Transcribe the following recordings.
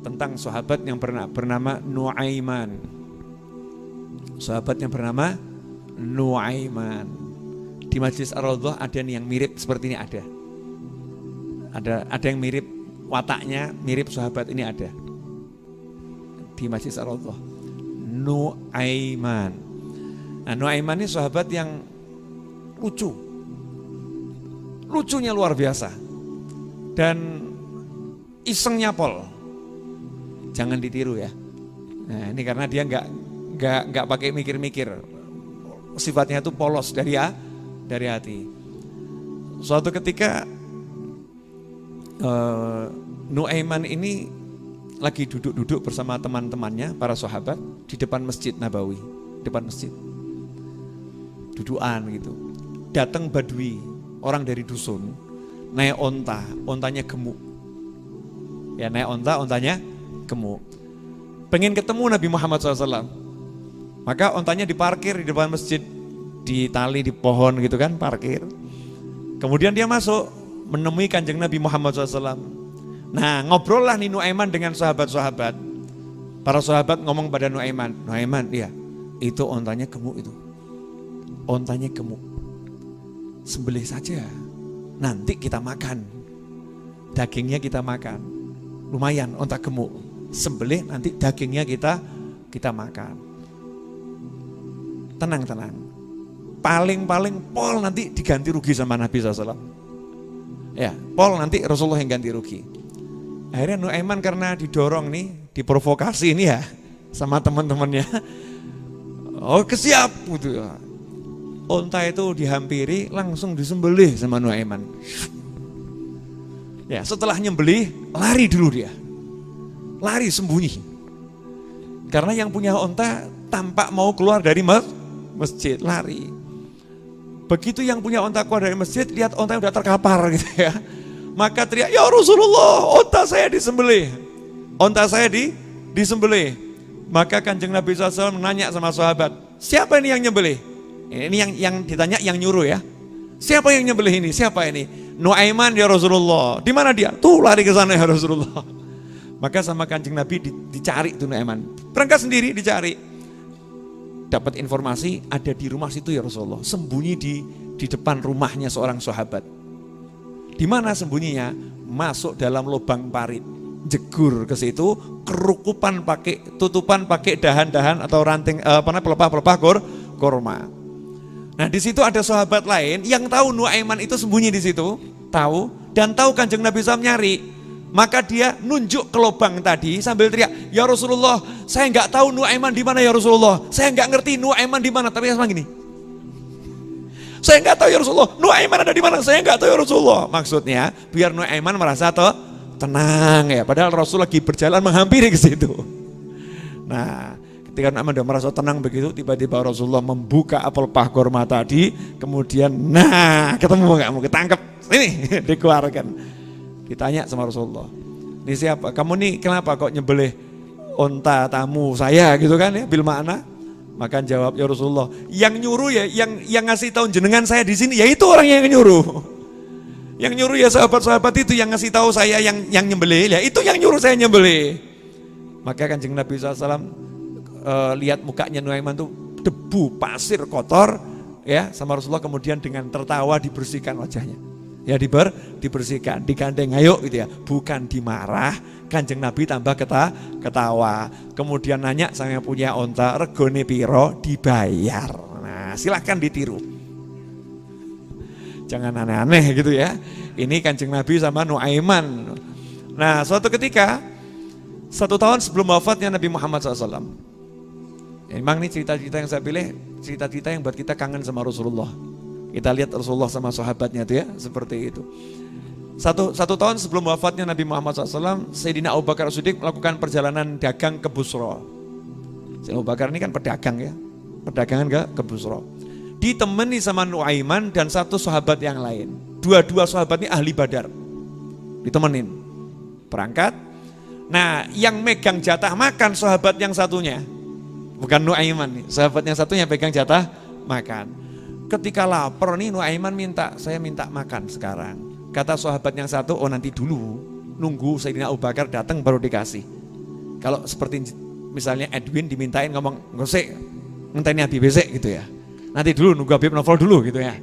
tentang sahabat yang bernama Nuaiman. Sahabat yang bernama Nuaiman. Di Majlis Ar-Raudhah ada nih yang mirip seperti ini ada. Ada yang mirip wataknya, mirip sahabat ini ada. Di Majlis Ar-Raudhah. Nuaiman. Nah, Nuaiman ini sahabat yang lucu. Lucunya luar biasa. Dan isengnya pol. Jangan ditiru ya. Nah, ini karena dia nggak pakai mikir-mikir. Sifatnya itu polos dari hati. Suatu ketika Nuaiman ini lagi duduk-duduk bersama teman-temannya, para sahabat di depan Masjid Nabawi, depan masjid. Dudukan gitu. Datang badui, orang dari dusun, naik ontanya gemuk. Ya, naik ontanya gemuk. Pengen ketemu Nabi Muhammad SAW. Maka ontanya diparkir di depan masjid, di tali, di pohon gitu kan, parkir. Kemudian dia masuk, menemui kanjeng Nabi Muhammad SAW. Nah, ngobrol lah nih Nuaiman dengan sahabat-sahabat. Para sahabat ngomong pada Nuaiman, iya, itu ontanya gemuk itu. Ontanya gemuk. Sembelih saja, nanti kita makan. Dagingnya kita makan. Lumayan onta gemuk. Sembelih nanti dagingnya kita makan. Tenang. Paling pol nanti diganti rugi sama Nabi SAW. Ya, pol nanti Rasulullah yang ganti rugi. Akhirnya Nuaiman karena didorong nih, diprovokasi nih ya sama teman-temannya. Oh, kesiap gitu. Onta itu dihampiri, langsung disembelih sama Nuaiman. Ya, setelah nyembelih, lari dulu dia. Lari sembunyi. Karena yang punya onta tampak mau keluar dari masjid, lari. Begitu yang punya onta keluar dari masjid, lihat ontanya udah terkapar gitu ya. Maka teriak, ya Rasulullah, onta saya disembelih. Onta saya disembelih. Maka kanjeng Nabi SAW menanya sama sahabat, siapa ini yang nyembelih? Ini yang ditanya yang nyuruh ya. Siapa yang nyembelih ini? Siapa ini? Nuaiman ya Rasulullah. Di mana dia? Tuh lari ke sana ya Rasulullah. Maka sama kanjeng Nabi dicari tuh Nuaiman. Berangkat sendiri dicari. Dapat informasi ada di rumah situ ya Rasulullah. Sembunyi di depan rumahnya seorang sahabat. Di mana sembunyinya? Masuk dalam lubang parit. Jegur ke situ, tutupan pakai dahan-dahan atau ranting pelepah-pelepah korma. Nah, di situ ada sahabat lain yang tahu Nuaiman itu sembunyi di situ, tahu dan tahu kanjeng Nabi SAW nyari. Maka dia nunjuk ke lubang tadi sambil teriak, ya Rasulullah, saya nggak tahu Nuaiman di mana ya Rasulullah. Saya nggak ngerti Nuaiman di mana, tapi sama gini. Saya nggak tahu ya Rasulullah, Nuaiman ada di mana? Saya nggak tahu ya Rasulullah. Maksudnya biar Nuaiman merasa tenang ya, padahal Rasul lagi berjalan menghampiri ke situ. Nah, ketika Nuaiman sudah merasa tenang begitu, tiba-tiba Rasulullah membuka apel pah korma tadi, kemudian ketemu nggak mau ketangkep, ini dikeluarkan. Ditanya sama Rasulullah, ini siapa? Kamu nih kenapa kok nyembelih onta tamu saya gitu kan ya, bil makna? Maka jawab, ya Rasulullah, yang nyuruh ya, yang ngasih tahu jenengan saya di sini, ya itu orang yang nyuruh. Yang nyuruh ya sahabat-sahabat itu yang ngasih tahu saya yang nyembelih, ya itu yang nyuruh saya nyembelih. Maka kanjeng Nabi SAW lihat mukanya Nuaiman tuh debu, pasir, kotor, ya sama Rasulullah, kemudian dengan tertawa dibersihkan wajahnya. Ya dibersihkan, digandeng, ayo gitu ya, bukan dimarah. Kanjeng Nabi tambah ketawa. Kemudian nanya sama yang punya onta, regone piro? Dibayar. Nah, silahkan ditiru. Jangan aneh-aneh gitu ya. Ini kanjeng Nabi sama Nuaiman. Nah, suatu ketika 1 tahun sebelum wafatnya Nabi Muhammad SAW. Memang nih cerita-cerita yang saya pilih, cerita-cerita yang buat kita kangen sama Rasulullah. Kita lihat Rasulullah sama sahabatnya tuh ya, seperti itu. Satu tahun sebelum wafatnya Nabi Muhammad SAW, Sayyidina Abu Bakar As-Siddiq melakukan perjalanan dagang ke Busra. Sayyidina Abu Bakar ini kan pedagang ya, perdagangan ke Busra. Ditemani sama Nuaiman dan satu sahabat yang lain. Dua sahabat ini ahli Badar. Ditemenin. Berangkat. Nah, yang megang jatah makan sahabat yang satunya. Bukan Nuaiman nih, sahabat yang satunya pegang jatah makan. Ketika lapar nih Nuaiman saya minta makan sekarang. Kata sahabat yang satu, oh nanti dulu, nunggu Sayyidina Abu Bakar datang baru dikasih. Kalau seperti misalnya Edwin dimintain ngomong, ngosek, ngenteni Habib besek gitu ya. Nanti dulu nunggu Habib novel dulu gitu ya.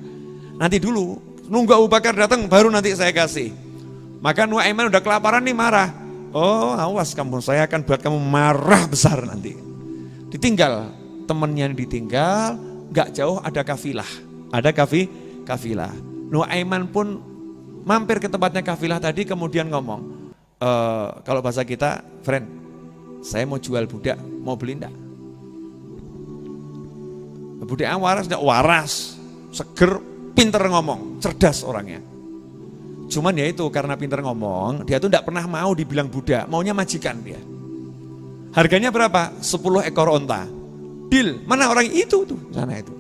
Nanti dulu, nunggu Abu Bakar datang baru nanti saya kasih. Maka Nuaiman udah kelaparan nih marah. Oh awas kamu, saya akan buat kamu marah besar nanti. Ditinggal, temennya ditinggal, gak jauh ada kafilah. Ada kafilah. Nuaiman pun mampir ke tempatnya kafilah tadi kemudian ngomong, kalau bahasa kita, friend, saya mau jual budak, mau beli enggak? Budaknya waras, seger, pinter ngomong, cerdas orangnya. Cuman ya itu karena pinter ngomong, dia tuh enggak pernah mau dibilang budak, maunya majikan dia. Harganya berapa? 10 ekor onta. Deal, mana orang itu tuh, sana itu.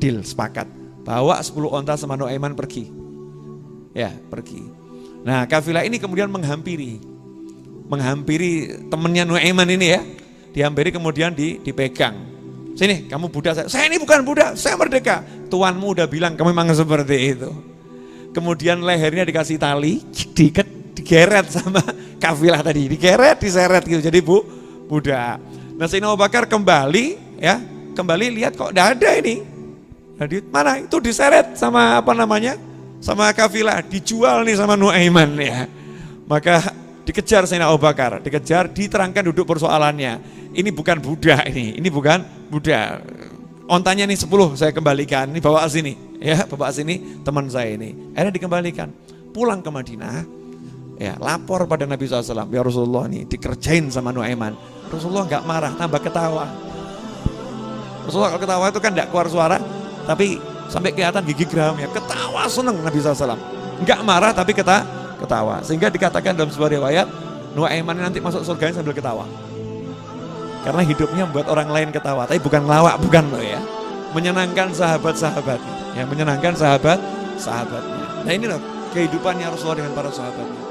Deal, sepakat. Bawa 10 onta sama Nuaiman pergi. Ya, pergi. Nah, kafilah ini kemudian menghampiri temennya Nuaiman ini ya. Dihampiri kemudian dipegang. Sini, kamu budak saya ini bukan budak, saya merdeka. Tuanmu udah bilang kamu memang seperti itu. Kemudian lehernya dikasih tali, digeret sama kafilah tadi, diseret gitu jadi budak. Nah, Sayyidina Abu Bakar kembali lihat kok enggak ada ini. Nah, mana itu diseret sama sama kafilah, dijual nih sama Nuaiman ya. Maka dikejar Sayyidina Abu Bakar, diterangkan duduk persoalannya. Ini bukan budak ini bukan budak. Ontanya nih 10 saya kembalikan, ini bawa sini ya, bawa sini teman saya ini. Akhirnya dikembalikan, pulang ke Madinah, ya lapor pada Nabi SAW, ya Rasulullah nih dikerjain sama Nuaiman. Rasulullah nggak marah, tambah ketawa. Rasulullah kalau ketawa itu kan nggak keluar suara, tapi sampai kelihatan gigi geram ya, ketawa seneng Nabi SAW. Nggak marah tapi ketawa. Sehingga dikatakan dalam sebuah riwayat, Nuaiman nanti masuk surga sambil ketawa. Karena hidupnya membuat orang lain ketawa, tapi bukan ngelawak, bukan loh ya. Menyenangkan sahabat-sahabatnya, ya menyenangkan sahabat-sahabatnya. Nah ini loh kehidupannya Rasulullah dengan para sahabatnya.